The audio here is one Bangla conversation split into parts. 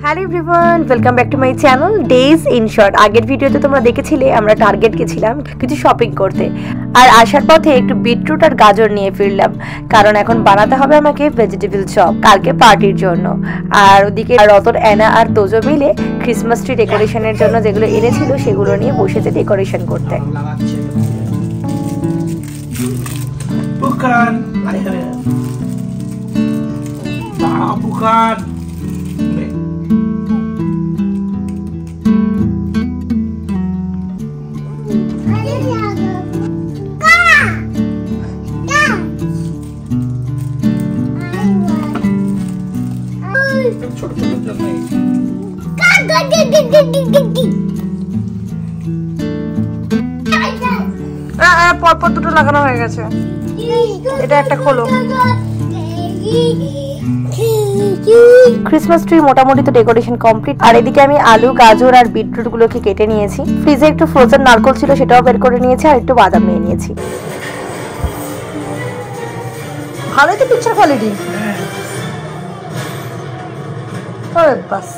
Hello everyone, welcome back to my channel days in short. আগের ভিডিওতে তোমরা দেখেছিলে আমরা টার্গেট গেছিলাম কিছু শপিং করতে, আর আসার পথে একটু বিটরুট আর গাজর নিয়ে ফিরলাম, কারণ এখন বানাতে হবে আমাকে ভেজিটেবল চপ কালকে পার্টির জন্য। আর ওদিকে রতন, অ্যানা আর তোজো মিলে ক্রিসমাস ট্রি ডেকোরেশনের জন্য যেগুলো এনেছিল সেগুলো নিয়ে বসেছে ডেকোরেশন করতে। পরপর দুটো লাগানো হয়ে গেছে, এটা একটা খোলো। ক্রিসমাস ট্রি মোটামুটি তো ডেকোরেশন কমপ্লিট। আর এদিকে আমি আলু, গাজর আর বিটরুট গুলোকে কেটে নিয়েছি। ফ্রিজে একটু ফ্রোজেন নারকেল ছিল, সেটাও বের করে নিয়েছি, আর একটু বাদাম নিয়ে নিয়েছি। ভালোই তো পিকচার কোয়ালিটি। বাস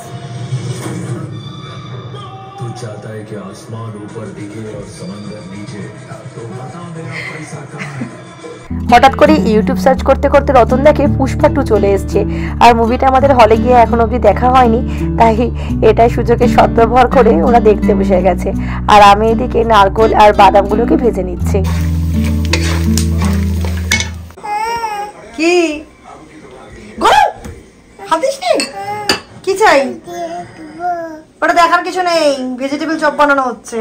चाहता है कि आसमान ऊपर दिखे और समंदर नीचे, तो बता मेरा पैसा कहाँ है। হঠাৎ করে ইউটিউব সার্চ করতে করতে রতন দেখে পুষ্পা 2 চলে এসছে, আর মুভিটা আমাদের হলে গিয়ে এখন অবধি দেখা হয়নি, তাই এটাই সুযোগের সদ্ব্যবহার করে ওরা দেখতে বসে গেছে। আর আমি এদিকে নারকেল আর বাদামগুলোকে ভেজে নিচ্ছি। কি কি চাই? ওটা দেখার কিছু নেই, ভেজিটেবল চপ বানানো হচ্ছে।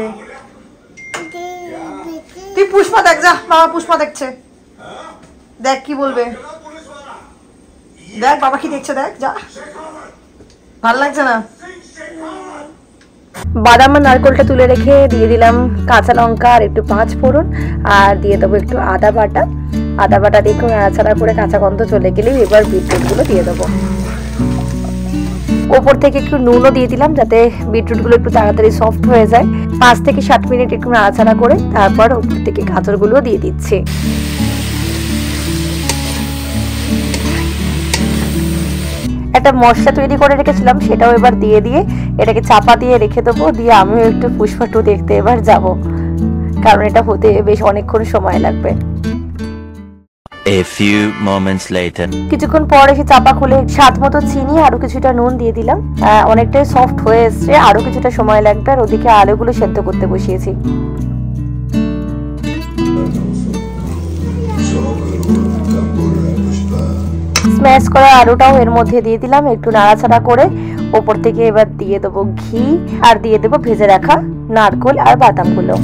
তুই পুষ্পা দেখ, যা, বাবা পুষ্পা দেখছে, দেখ কি বলবে, দেখ বাবা কি দেখছে, দেখ যা। ভাল লাগছে না? বাদাম আর নারকেলটা তুলে রেখে দিয়ে দিলাম কাঁচা লঙ্কা আর একটু 5 ফোড়ন, আর দিয়ে দেবো একটু আদা বাটা। আদা বাটা দিয়ে একটু নাড়াচাড়া করে কাঁচা গন্ধ চলে গেলেই এবার বিটরুট গুলো দিয়ে দেবো। ওপর থেকে একটু নুনও দিয়ে দিলাম যাতে বিটরুট গুলো একটু তাড়াতাড়ি সফট হয়ে যায়। 5 থেকে 7 মিনিট একটু নাড়াচাড়া করে তারপর ওপর থেকে গাজর গুলো দিয়ে দিচ্ছি। একটা মশলা তৈরি করে রেখেছিলাম, সেটাও এবার দিয়ে এটাকে চাপা দিয়ে রেখে দেবো। দিয়ে আমিও একটু পুষ্পা 2 দেখতে এবার যাব, কারণ এটা হতে বেশ অনেকক্ষণ সময় লাগবে। A few moments later. কিছুক্ষণ পর এসে চাপা খুলে স্বাদ মতো চিনি আরো কিছুটা নুন দিয়ে দিলাম। অনেকটাই সফট হয়ে এসছে, আরো কিছুটা সময় লাগবে। আর ওদিকে আলুগুলো সেদ্ধ করতে বসিয়েছি। স্ম্যাশ করা আলুটাও এর মধ্যে দিয়ে দিলাম, একটু নাড়াচাড়া করে ওপর থেকে এবার দিয়ে দেবো ঘি, আর দিয়ে দেবো ভেজে রাখা নারকেল আর বাদামগুলো।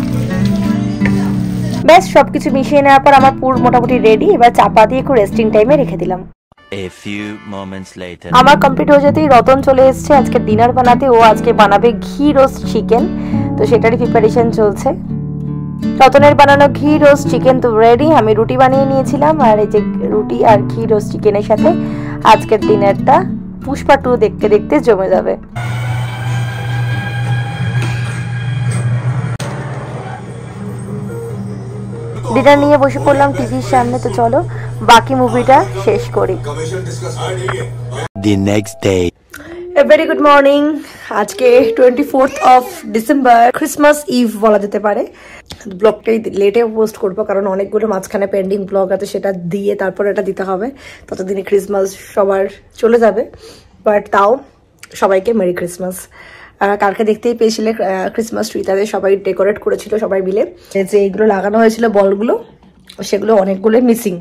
ব্যাস সবকিছু মিশিয়ে নেওয়ার পর আমার পুর মোটামুটি রেডি। এবার চাপা দিয়ে একটু রেস্টিং টাইমে রেখে দিলাম। A few moments later. আমার কমপ্লিট হয়ে যেতেই রতন চলে এসেছে আজকে ডিনার বানাতে। ও আজকে বানাবে ঘি রোস্ট চিকেন, তো সেটারই প্রিপারেশন চলছে। রতনের বানানো ঘি রোস্ট চিকেন তো রেডি। আমি রুটি বানিয়ে নিয়েছিলাম, আর এই যে রুটি আর ঘি রোস্ট চিকেনের সাথে আজকের ডিনারটা পুষ্পা 2 দেখতে দেখতে জমে যাবে। ডিনার নিয়ে বসে পড়লাম টিভির সামনে। তো চলো বাকি মুভিটা শেষ করি। The next day. Very good morning. আজকে 24th of December, Christmas eve বলা যেতে পারে। ব্লগটাই লেটে পোস্ট করবো, কারণ অনেকগুলো মাঝখানে পেন্ডিং ব্লগ আছে, সেটা দিয়ে তারপর এটা দিতে হবে। ততদিনে ক্রিসমাস সবার চলে যাবে, বাট তাও সবাইকে মেরি ক্রিসমাস। কালকে দেখতেই পেয়েছিলে ক্রিসমাস ট্রি তাদের সবাই ডেকোরেট করেছিল সবাই মিলে। যে এইগুলো লাগানো হয়েছিল বলগুলো, সেগুলো অনেকগুলো মিসিং,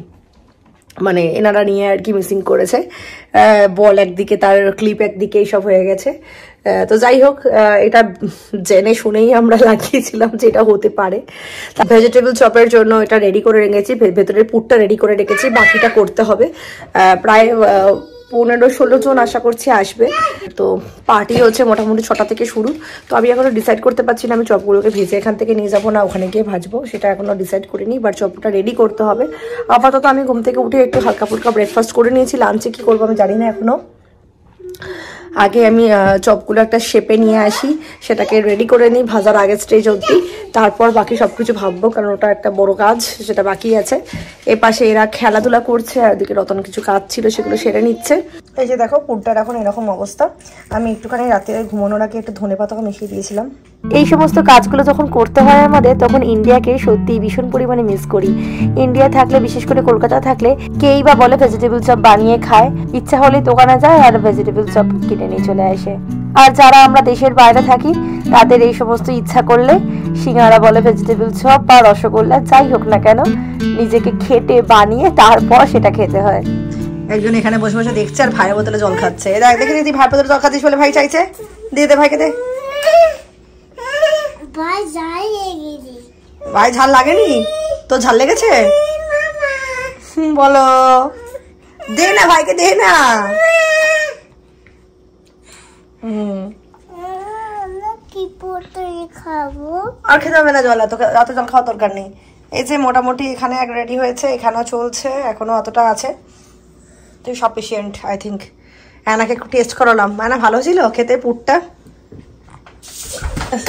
মানে এনারা নিয়ে আর কি মিসিং করেছে। বল একদিকে, তার ক্লিপ একদিকে, এইসব হয়ে গেছে। তো যাই হোক, এটা জেনে শুনেই আমরা লাগিয়েছিলাম যে এটা হতে পারে। ভেজিটেবল চপের জন্য এটা রেডি করে রেখেছি, ভেতরের পুরটা রেডি করে রেখেছি, বাকিটা করতে হবে। প্রায় 15-16 জন আশা করছি আসবে। তো পার্টি হচ্ছে মোটামুটি 6টা থেকে শুরু। তো আমি এখনো ডিসাইড করতে পারছি না আমি চপগুলোকে ভেজে এখান থেকে নিয়ে যাবো না ওখানে গিয়ে ভাজবো, সেটা এখনো ডিসাইড করিনি। বাট চপটা রেডি করতে হবে। আপাতত আমি ঘুম থেকে উঠে একটু হালকা ফুলকা ব্রেকফাস্ট করে নিয়েছি। লাঞ্চে কি করবো আমি জানি না এখনো। আগে আমি চপগুলো একটা শেপে নিয়ে আসি, সেটাকে রেডি করে নিই ভাজার আগের স্টেজ অবধি, তারপর বাকি সবকিছু ভাববো, কারণ ওটা একটা বড় কাজ, সেটা বাকি আছে। এ পাশে এরা খেলাধুলা করছে, আর ওদিকে রতন কিছু কাজ ছিল সেগুলো সেরে নিচ্ছে। এই যে দেখো পুরটার এখন এরকম অবস্থা। আমি একটুখানি রাতে ঘুমানোর আগে একটু ধনেপাতাও মিশিয়ে দিয়েছিলাম। এই সমস্ত কাজগুলো যখন করতে হয় আমাদের, তখন ইন্ডিয়াকে সত্যি ভীষণ পরিমাণে মিস করি। ইন্ডিয়া থাকলে, বিশেষ করে কলকাতা থাকলে, কেই বা বলে ভেজিটেবল চপ বানিয়ে খায়, ইচ্ছা হলে দোকানে যায় আর ভেজিটেবল চপ কিনে নিয়ে চলে আসে। আর যারা আমরা দেশের বাইরে থাকি তাদের এই সমস্ত ইচ্ছা করলে সিঙ্গারা বলে ভেজিটেবল চপ বা রসগোল্লা যাই হোক না কেন, নিজেকে খেটে বানিয়ে তারপর সেটা খেতে হয়। একজন এখানে বসে বসে দেখছে আর ভাইয়ের বোতলে জল খাচ্ছে। দেখে দিদি ভাইয়ের বোতলে জল খাচ্ছিস বলে ভাই চাইছে, দিয়ে দে ভাইকে দে। ভাই ঝাল লাগেনি তো? ঝাল লেগেছে বলো, দে না ভাইকে, দে না। আর খেতে হবে না জল, এত জল খাওয়া দরকার নেই। এই যে মোটামুটি এখানে এক রেডি হয়েছে, এখানেও চলছে, এখনো অতটা আছে, তো সাফিসিয়েন্ট আই থিঙ্ক। অ্যানাকে একটু টেস্ট করালাম, অ্যানা ভালো ছিল খেতে পুরটা।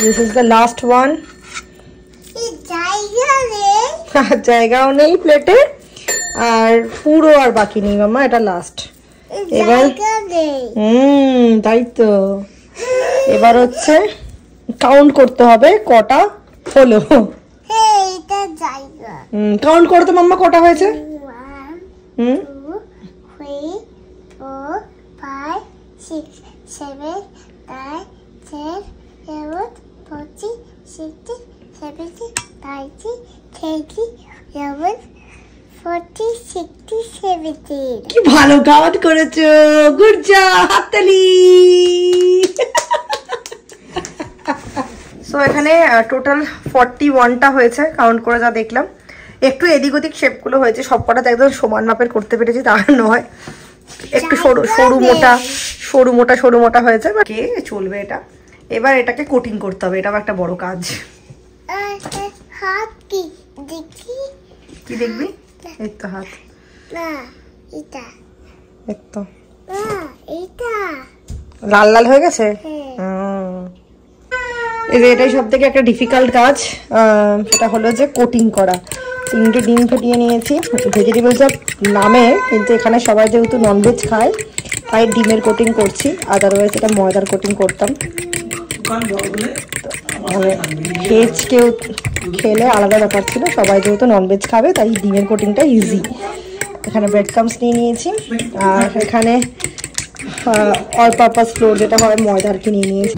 This is the last one. জায়গাও নেই প্লেটে, আর পুরো আর বাকি নেই মাম্মা, এটা লাস্ট। এবার তাই তো, এবার হচ্ছে কাউন্ট করতে হবে কটা হলো। কাউন্ট করো তো মাম্মা কটা হয়েছে। 1 2 3 4 5 6 7 8 10 11 12 13 14 15 16 17 40 60 70। কি ভালো কাউন্ট করেছো, গুড জব, হাততালি। সো এখানে টোটাল 41টা হয়েছে কাউন্ট করে যা দেখলাম। একটু এদিক ওদিক শেপগুলো হয়েছে, সবকটা একদম সমান মাপের করতে পেরেছি তা নয়, একটু সরু মোটা হয়েছে। কে চলবে এটা। এবার এটাকে কোটিং করতে হবে, এটাও একটা বড় কাজ। হাত কি দেখবি? এই তো হাত, লাল লাল হয়ে গেছে। এটাই সব থেকে একটা ডিফিকাল্ট কাজ, সেটা হলো যে কোটিং করা। 3টে ডিম ফেটিয়ে নিয়েছি, ভেজিটেবল চপ নামে, কিন্তু এখানে সবাই যেহেতু ননভেজ খায় তাই ডিমের কোটিং করছি, আদারওয়াইজ এটা ময়দার কোটিং করতাম। মানে ভেজ কেউ খেলে আলাদা ব্যাপার ছিল, সবাই যেহেতু ননভেজ খাবে তাই ডিমের কোটিংটা ইজি। এখানে ব্রেড ক্রাম্বস নিয়ে নিয়েছি, আর এখানে অল পারপাস ফ্লোর যেটা হয় ময়দার কি নিয়ে নিয়েছি।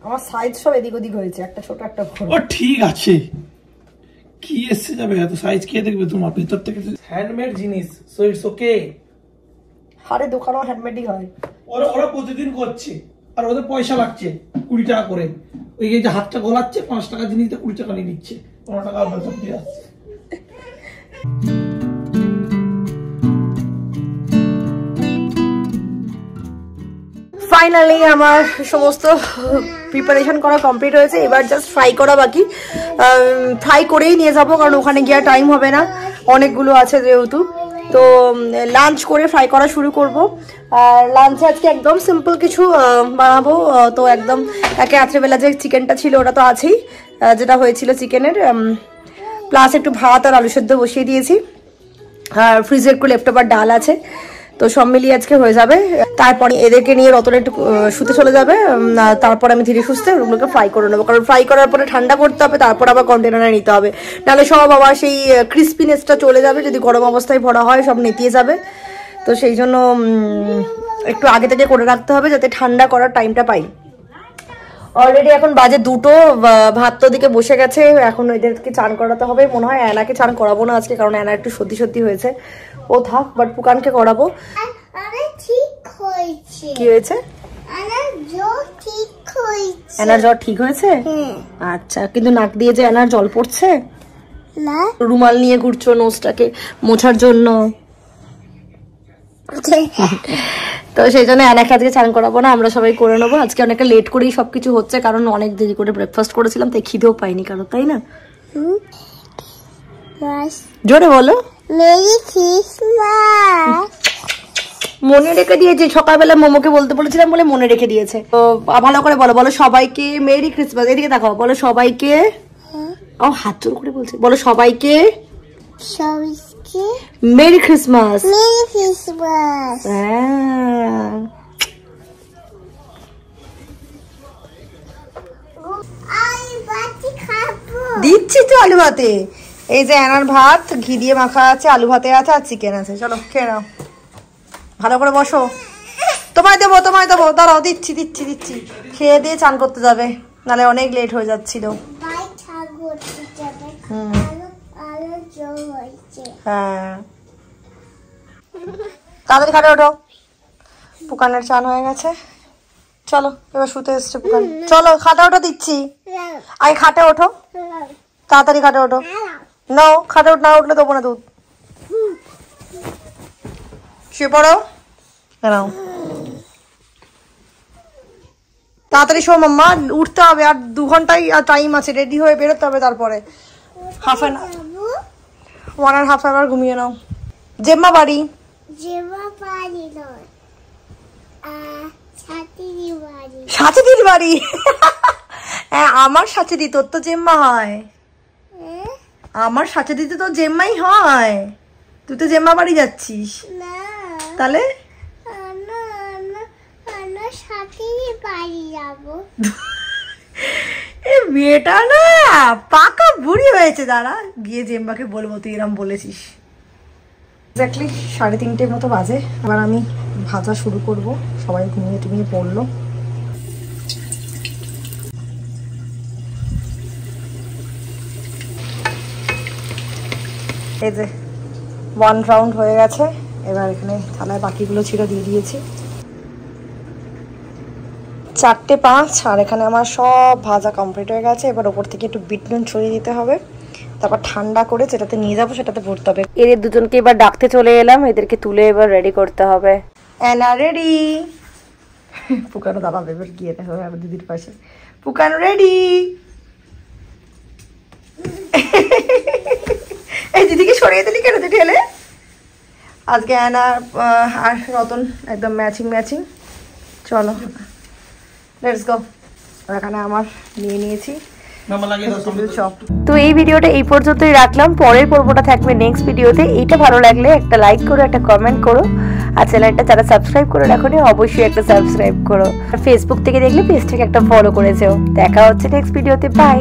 আমার সাইজ সব এদিক ওদিক হয়েছে, একটা ছোট একটা বড়। ও ঠিক আছে, কি এসে যাবে এত সাইজ কে দেখবে তোমার ভিতর থেকে? হ্যান্ডমেড জিনিস, সো ইটস ওকে। আরে দোকানও হ্যান্ডমেডই হয়। ওরা প্রতিদিন করছে আর ওদের পয়সা লাগছে 20 টাকা করে। ওই যে হাতটা গোলাচ্ছে 5 টাকা জিনিসটা 20 টাকা নিয়ে নিচ্ছে, 15 টাকা বেতন দিয়ে আসছে। ফাইনালি আমার সমস্ত প্রিপারেশন করা কমপ্লিট হয়েছে, এবার জাস্ট ফ্রাই করা বাকি। ফ্রাই করেই নিয়ে যাবো, কারণ ওখানে গিয়ে টাইম হবে না, অনেকগুলো আছে যেহেতু। তো লাঞ্চ করে ফ্রাই করা শুরু করব। আর লাঞ্চে আজকে একদম সিম্পল কিছু বানাবো। তো একদম রাত্রেবেলা যে চিকেনটা ছিল ওটা তো আছেই, যেটা হয়েছিল চিকেনের, প্লাস একটু ভাত আর আলু সেদ্ধ বসিয়ে দিয়েছি, আর ফ্রিজে একটু লেফটোভার ডাল আছে। তো সব মিলিয়ে আজকে হয়ে যাবে। তারপরে এদেরকে নিয়ে রতন একটু শুতে চলে যাবে, তারপর আমি ধীরে সুস্থে ওগুলোকে ফ্রাই করে নেবো, কারণ ফ্রাই করার পরে ঠান্ডা করতে হবে, তারপর আবার কন্টেনারে নিতে হবে, নাহলে সব আবার সেই ক্রিস্পিনেসটা চলে যাবে। যদি গরম অবস্থায় ভরা হয় সব নেতিয়ে যাবে। তো সেই জন্য একটু আগে থেকে করে রাখতে হবে, যাতে ঠান্ডা করার টাইমটা পাই। অলরেডি এখন বাজে 2টো, ভাত তো দিকে বসে গেছে, এখন এদেরকে চান করাতে হবে মনে হয়। অ্যানাকে চান করাবো না আজকে, কারণ অ্যানা একটু সর্দি হয়েছে, ও থাক, বাট পুকানকে করাবো। কি হয়েছে? অ্যানার জ্বর ঠিক হয়েছে? আচ্ছা, কিন্তু নাক দিয়ে যে অ্যানার জল পড়ছে, রুমাল নিয়ে ঘুরছো নোজটাকে মোছার জন্য, তো সেই জন্য অ্যানাকে আজকে চান করাবো না, আমরা সবাই করে নেবো। আজকে অনেকটা লেট করেই সবকিছু হচ্ছে, কারণ অনেক দেরি করে ব্রেকফাস্ট করেছিলাম, তাই খিদেও পাইনি কারণ, তাই না? জোরে বলো, মেরি ক্রিসমাস। মনে রেখে দিয়েছে, সকালবেলা মোমোকে বলতে বলেছিলাম বলে মনে রেখে দিয়েছে। তো ভালো করে বলো, বলো সবাইকে মেরি ক্রিসমাস। এদিকে দেখাও, বলো সবাইকে। ও হাত জোর করে বলছে, বলো সবাইকে মেরি ক্রিসমাস। Merry Christmas. হ্যাঁ, দিচ্ছি তো আলু ভাতে। এই যে অ্যানার ভাত ঘি দিয়ে মাখা আছে, আলু ভাতে আছে আর চিকেন আছে। চলো খেয়ে নাও, ভালো করে বসো। তোমায় দেবো, তোমায় দেবো, দাঁড়াও, দিচ্ছি দিচ্ছি দিচ্ছি। খেয়ে দিয়ে চান করতে যাবে, নাহলে অনেক লেট হয়ে যাচ্ছিল। হ্যাঁ, তাড়াতাড়ি খাটে ওঠো, পুকানের চান হয়ে গেছে। চলো এবার শুতে এসছে পুকান। চলো খাটে ওঠো, দিচ্ছি। আগে খাটে ওঠো, তাড়াতাড়ি খাটে ওঠো। নাও, খাটে ওঠ, না উঠলে দেবো না দুধ। শুয়ে পড়ো, নাও তাড়াতাড়ি। শো মাম্মা, উঠতে হবে, আর 2 ঘন্টাই টাইম আছে, রেডি হয়ে বেরোতে হবে। তারপরে হাফ অ্যান 1.5 আওয়ার ঘুমিয়ে নাও। জেম্মা বাড়ি, সাথীদির বাড়ি। হ্যাঁ, আমার সাথীদি, তোর তো জেম্মা হয়। আমার সাথীদি তো তোর জেম্মাই হয়। তুই তো জেম্মা বাড়ি যাচ্ছিস, তাহলে মেয়েটা না পাকা বুড়ি হয়েছে। দাঁড়া গিয়ে জেম্মাকে বলবো তুই এরম বলেছিস। এক্স্যাক্টলি 3:30 মতো বাজে। এবার আমি ভাজা শুরু করব। সবাই ঘুমিয়ে টুমিয়ে পড়লো। এই যে 1 রাউন্ড হয়ে গেছে। এবার এখানে থালায় বাকিগুলো ছিল, দিয়ে দিয়েছি। 4:05 আর এখানে আমার সব ভাজা কমপ্লিট হয়ে গেছে। এবার ওপর থেকে একটু বিট নুন ছড়িয়ে দিতে হবে, তারপর ঠান্ডা করে যেটাতে নিয়ে যাবো সেটাতে ভরতে হবে। এদের দুজনকে এবার ডাকতে চলে এলাম, এদেরকে তুলে এবার রেডি করতে হবে। Anna ready. পুকানো দাঁড়াবে, এবার গিয়ে দেখা হবে আমার দিদির পাশে। পুকানো রেডি। এই দিদিকে সরিয়ে দিলি কেন তুই ঠেলে? আজকে অ্যানা আর রতন একদম ম্যাচিং ম্যাচিং। চলো লেটস গো। এখানে আমার নিয়ে নিয়েছি চপ। তো এই ভিডিওটা এই পর্যন্তই রাখলাম। পরের পর্বটা থাকবে নেক্সট ভিডিওতে। এইটা ভালো লাগলে একটা লাইক করো, একটা কমেন্ট করো, আর চ্যানেলটা যারা সাবস্ক্রাইব করে রাখোনি অবশ্যই একটা সাবস্ক্রাইব করো। আর ফেসবুক থেকে দেখলে পেজটাকে একটা ফলো করে যেও। দেখা হচ্ছে নেক্সট ভিডিওতে। বাই।